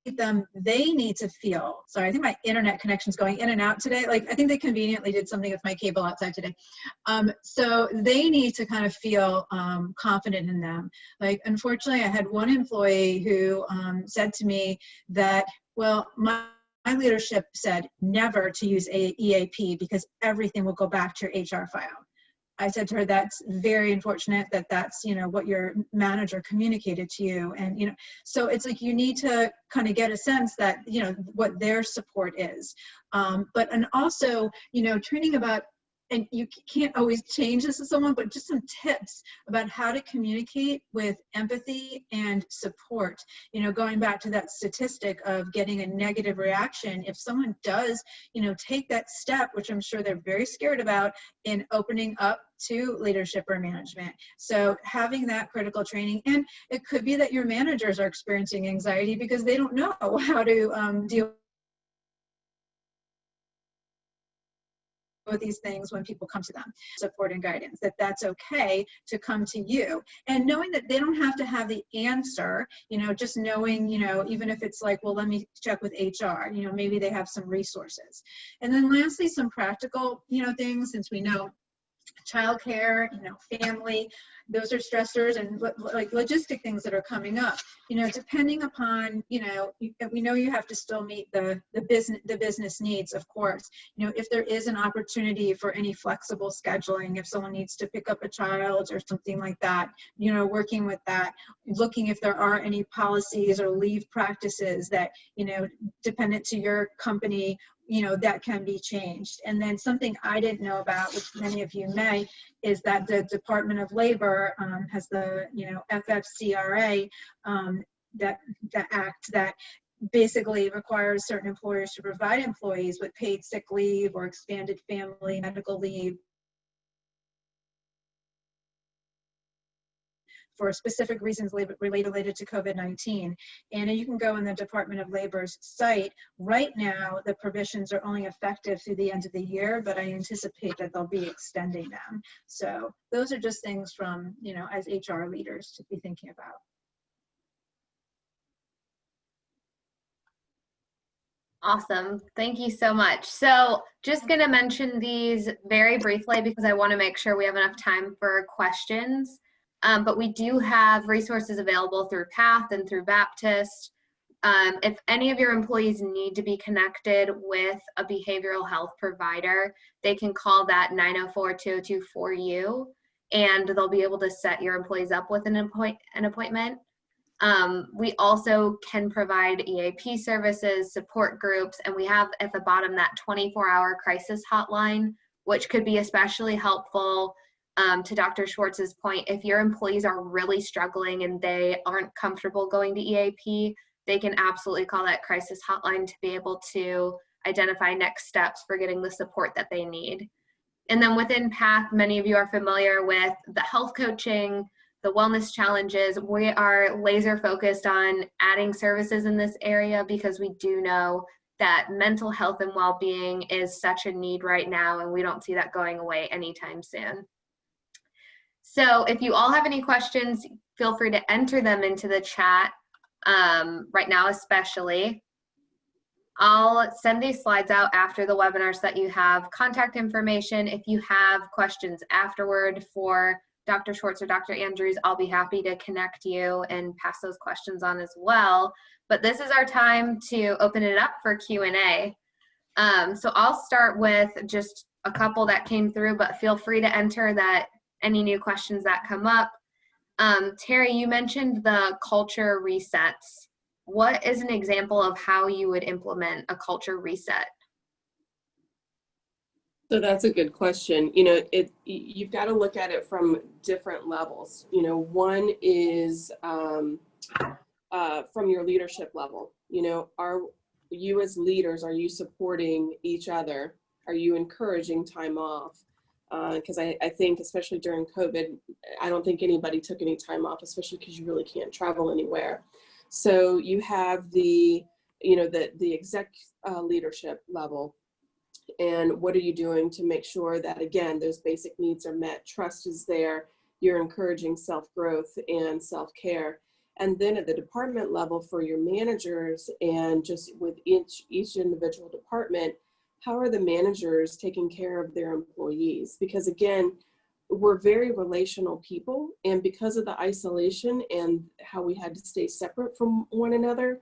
them, they need to feel, sorry, I think my internet connection's going in and out today. Like, I think they conveniently did something with my cable outside today. So they need to kind of feel confident in them. Like, unfortunately, I had one employee who said to me that, well, my leadership said never to use EAP because everything will go back to your HR file. I said to her, that's very unfortunate that that's, what your manager communicated to you. And, so it's like, you need to kind of get a sense that, what their support is. And also, training about, and you can't always change this to someone, but just some tips about how to communicate with empathy and support. Going back to that statistic of getting a negative reaction, if someone does, take that step, which I'm sure they're very scared about, in opening up to leadership or management. So having that critical training, and it could be that your managers are experiencing anxiety because they don't know how to deal with these things when people come to them, support and guidance, that's okay to come to you. And knowing that they don't have to have the answer, just knowing, even if it's like, well, let me check with HR, maybe they have some resources. And then lastly, some practical, things, since we know childcare, family, those are stressors and like logistic things that are coming up, depending upon, we know you have to still meet the business needs, of course. If there is an opportunity for any flexible scheduling, if someone needs to pick up a child or something like that, working with that, looking if there are any policies or leave practices that, dependent to your company, that can be changed. And then something I didn't know about, which many of you may, is that the Department of Labor has the, FFCRA, that act that basically requires certain employers to provide employees with paid sick leave or expanded family medical leave for specific reasons related to COVID-19. And you can go on the Department of Labor's site. Right now, the provisions are only effective through the end of the year, but I anticipate that they'll be extending them. So those are just things from, as HR leaders to be thinking about. Awesome. Thank you so much. So just going to mention these very briefly because I want to make sure we have enough time for questions. But we do have resources available through PATH and through Baptist. If any of your employees need to be connected with a behavioral health provider, they can call that 904-202-4U, and they'll be able to set your employees up with an appointment. We also can provide EAP services, support groups, and we have at the bottom that 24-hour crisis hotline, which could be especially helpful. To Dr. Schwartz's point, if your employees are really struggling and they aren't comfortable going to EAP, they can absolutely call that crisis hotline to be able to identify next steps for getting the support that they need. And then within PATH, many of you are familiar with the health coaching, the wellness challenges. We are laser focused on adding services in this area because we do know that mental health and well-being is such a need right now, and we don't see that going away anytime soon. So if you all have any questions, feel free to enter them into the chat right now especially. I'll send these slides out after the webinar so that you have contact information. If you have questions afterward for Dr. Schwartz or Dr. Andrews, I'll be happy to connect you and pass those questions on as well. But this is our time to open it up for Q&A. So I'll start with just a couple that came through, but feel free to enter that any new questions that come up. Terrie, you mentioned the culture resets. What is an example of how you would implement a culture reset? So that's a good question. You've got to look at it from different levels. One is from your leadership level. Are you as leaders, are you supporting each other? Are you encouraging time off? Because I think, especially during COVID, I don't think anybody took any time off, especially because you really can't travel anywhere. So you have the exec leadership level. And what are you doing to make sure that, again, those basic needs are met? Trust is there. You're encouraging self-growth and self-care. And then at the department level for your managers and just with each individual department, how are the managers taking care of their employees? Because again, we're very relational people, and because of the isolation and how we had to stay separate from one another,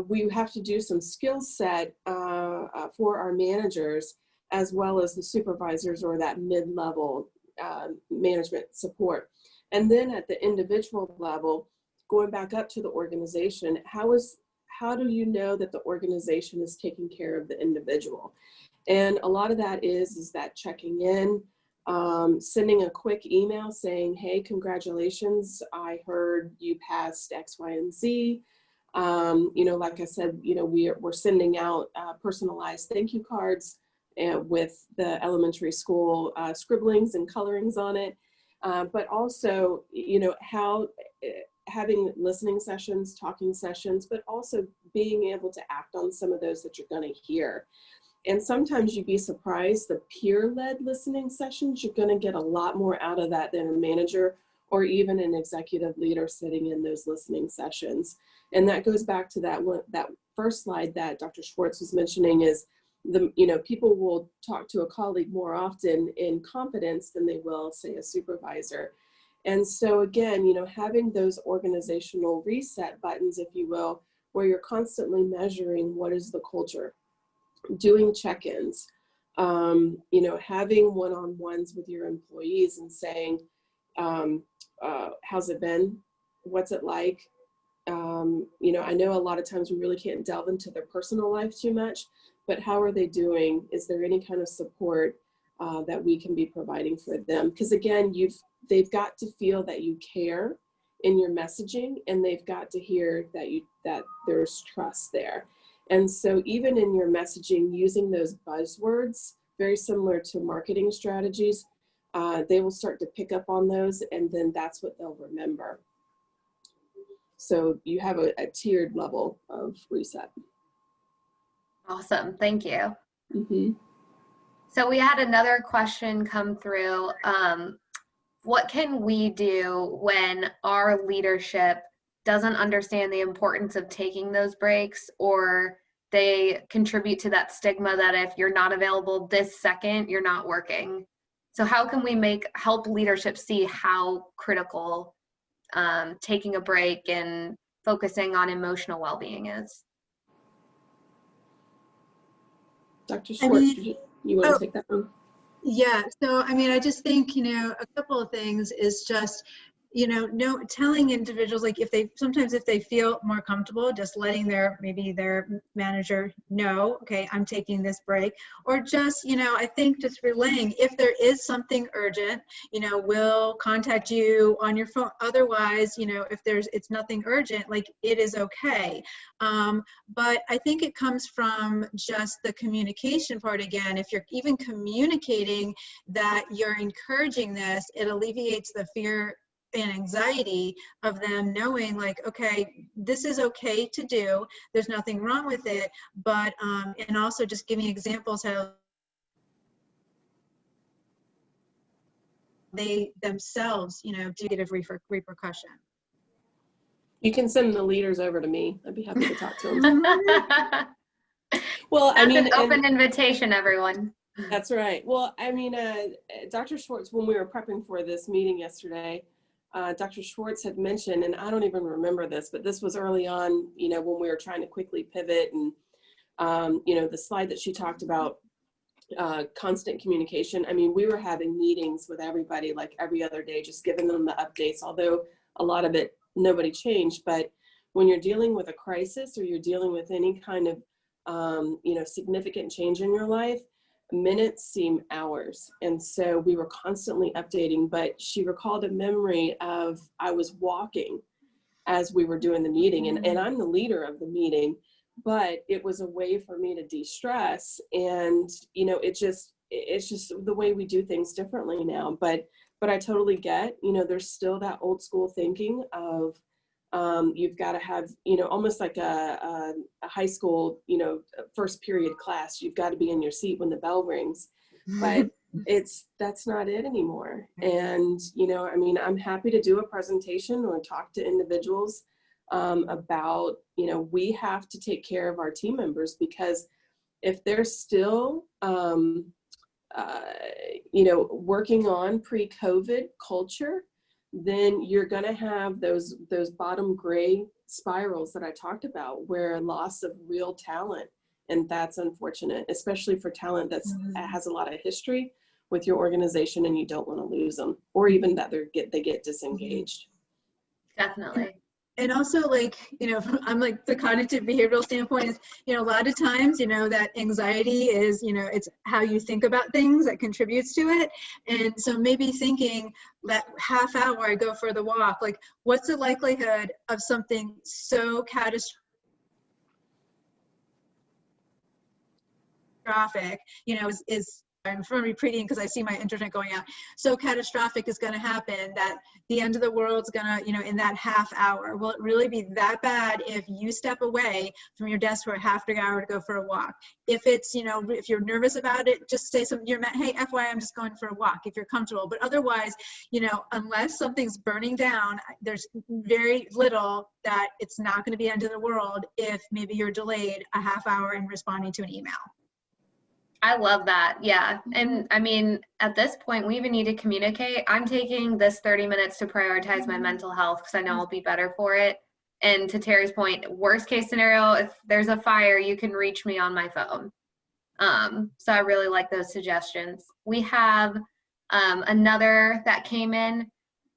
we have to do some skill set for our managers as well as the supervisors or that mid-level management support. And then at the individual level, going back up to the organization, how do you know that the organization is taking care of the individual? And a lot of that is that checking in, sending a quick email saying, hey, congratulations, I heard you passed X, Y, and Z. Like I said, we're sending out personalized thank you cards with the elementary school scribblings and colorings on it. But also, having listening sessions, talking sessions, but also being able to act on some of those that you're going to hear. And sometimes you'd be surprised, the peer-led listening sessions, you're going to get a lot more out of that than a manager or even an executive leader sitting in those listening sessions. And that goes back to that first slide that Dr. Schwartz was mentioning, is people will talk to a colleague more often in confidence than they will, say, a supervisor. And so again, having those organizational reset buttons, if you will, where you're constantly measuring what is the culture, doing check-ins, having one-on-ones with your employees and saying, how's it been? What's it like? I know a lot of times we really can't delve into their personal life too much, but how are they doing? Is there any kind of support that we can be providing for them? Because again, they've got to feel that you care in your messaging, and they've got to hear that there's trust there. And so even in your messaging, using those buzzwords, very similar to marketing strategies, they will start to pick up on those, and then that's what they'll remember. So you have a tiered level of reset. Awesome, thank you. Mm-hmm. So we had another question come through. What can we do when our leadership doesn't understand the importance of taking those breaks, or they contribute to that stigma that if you're not available this second, you're not working? So how can we help leadership see how critical taking a break and focusing on emotional well-being is? Dr. Schwartz, you want to take that one? Yeah, so I just think, a couple of things is just, telling individuals, like if they feel more comfortable, just letting their manager know, okay, I'm taking this break, or just, I think just relaying, if there is something urgent, we'll contact you on your phone. Otherwise, if it's nothing urgent, like it is okay. But I think it comes from just the communication part again. If you're even communicating that you're encouraging this, it alleviates the fear and anxiety of them knowing, like, okay, this is okay to do, there's nothing wrong with it, but and also just giving examples how they themselves do negative repercussion. You can send the leaders over to me. I'd be happy to talk to them. Well, That's an open invitation, everyone. That's right. Well, Dr. Schwartz, when we were prepping for this meeting yesterday, Dr. Schwartz had mentioned, and I don't even remember this, but this was early on, when we were trying to quickly pivot, and, the slide that she talked about, constant communication. We were having meetings with everybody like every other day, just giving them the updates, although a lot of it, nobody changed. But when you're dealing with a crisis, or you're dealing with any kind of, significant change in your life, minutes seem hours. And so we were constantly updating, but she recalled a memory of, I was walking as we were doing the meeting, and I'm the leader of the meeting, but it was a way for me to de-stress. And, it's just the way we do things differently now. But I totally get, there's still that old school thinking of, you've got to have, almost like a high school, first period class. You've got to be in your seat when the bell rings, but that's not it anymore. And, I'm happy to do a presentation or talk to individuals about, we have to take care of our team members, because if they're still, working on pre-COVID culture, then you're going to have those bottom gray spirals that I talked about, where loss of real talent. And that's unfortunate, especially for talent that has a lot of history, with your organization and you don't want to lose them, or even that they get disengaged. Definitely. And also, like, I'm like the cognitive behavioral standpoint is, a lot of times, that anxiety is, it's how you think about things that contributes to it. And so maybe thinking that half hour I go for the walk, like, what's the likelihood of something so catastrophic, is I'm repeating because I see my internet going out. So catastrophic is going to happen that the end of the world's going to, in that half hour. Will it really be that bad if you step away from your desk for a half an hour to go for a walk? If it's, if you're nervous about it, just say something, hey, FYI, I'm just going for a walk if you're comfortable. But otherwise, unless something's burning down, there's very little that it's not going to be the end of the world if maybe you're delayed a half hour in responding to an email. I love that. Yeah. And I mean, at this point, we even need to communicate. I'm taking this 30 minutes to prioritize my mental health because I know I'll be better for it. And to Terrie's point, worst case scenario, if there's a fire, you can reach me on my phone. So I really like those suggestions. We have another that came in.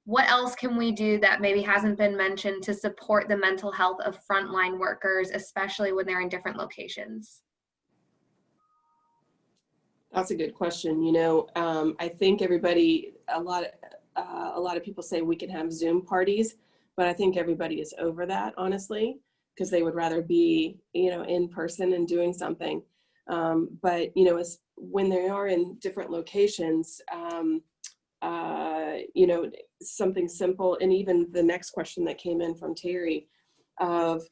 What else can we do that maybe hasn't been mentioned to support the mental health of frontline workers, especially when they're in different locations? That's a good question. I think a lot of people say we can have Zoom parties, but I think everybody is over that, honestly, because they would rather be, in person and doing something. But, when they are in different locations, something simple, and even the next question that came in from Terrie of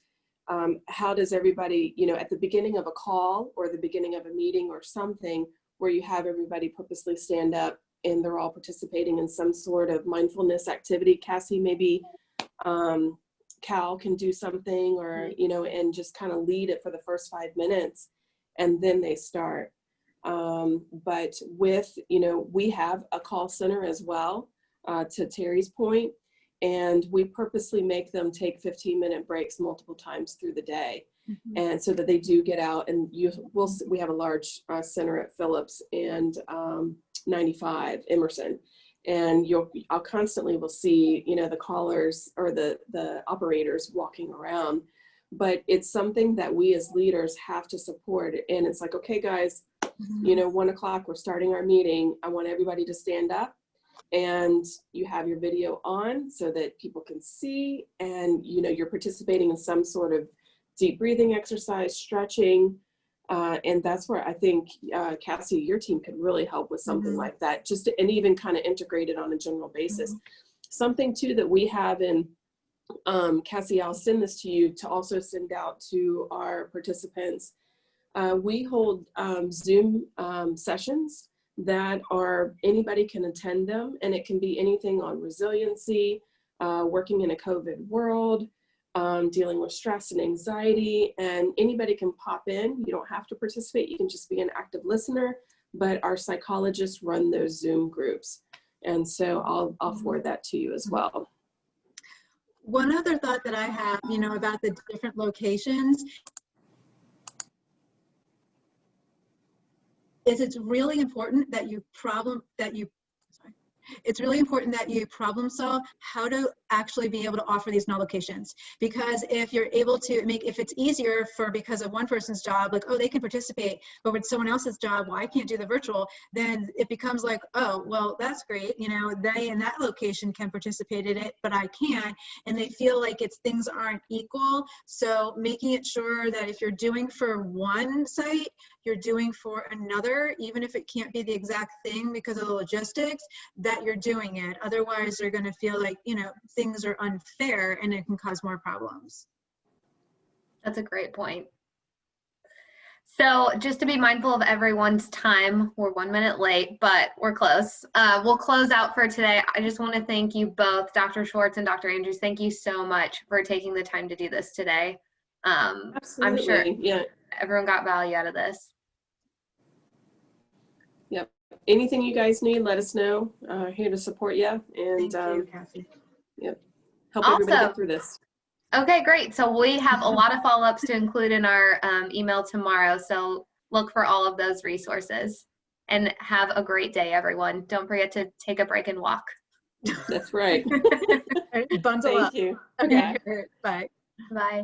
how does everybody, at the beginning of a call or the beginning of a meeting or something, where you have everybody purposely stand up and they're all participating in some sort of mindfulness activity. Cassie, maybe Cal can do something, or, and just kind of lead it for the first 5 minutes and then they start. But with, we have a call center as well, to Terrie's point, and we purposely make them take 15-minute breaks multiple times through the day. Mm-hmm. And so that they do get out, and we have a large center at Phillips and 95 Emerson, and I'll constantly will see, the callers or the operators walking around, but it's something that we as leaders have to support. And it's like, okay, guys, 1 o'clock, we're starting our meeting. I want everybody to stand up, and you have your video on so that people can see, and you're participating in some sort of deep breathing exercise, stretching, and that's where I think Cassie, your team could really help with something like that, and even kind of integrate it on a general basis. Something too that we have in, Cassie, I'll send this to you to also send out to our participants. We hold Zoom sessions that anybody can attend them, and it can be anything on resiliency, working in a COVID world, dealing with stress and anxiety, and anybody can pop in. You don't have to participate. You can just be an active listener, but our psychologists run those Zoom groups. And so I'll forward that to you as well. One other thought that I have, about the different locations is it's really important that you problem solve how to actually be able to offer these null locations. Because if you're able to if it's easier because of one person's job, like, oh, they can participate, but with someone else's job, well, I can't do the virtual, then it becomes like, oh, well, that's great. They in that location can participate in it, but I can't. And they feel like things aren't equal. So making it sure that if you're doing for one site, you're doing for another, even if it can't be the exact thing because of the logistics, that you're doing it. Otherwise, they're going to feel like, things are unfair, and it can cause more problems. That's a great point. So just to be mindful of everyone's time, we're 1 minute late, but we're close. We'll close out for today. I just want to thank you both, Dr. Schwartz and Dr. Andrews. Thank you so much for taking the time to do this today. Absolutely. I'm sure everyone got value out of this. Yep. Anything you guys need, let us know. Here to support you. And thank you, Cassie. Yep. Help everybody get through this. Okay, great. So we have a lot of follow-ups to include in our email tomorrow. So look for all of those resources. And have a great day, everyone. Don't forget to take a break and walk. That's right. Bundle up. Thank you. Okay, Yeah. bye. Bye.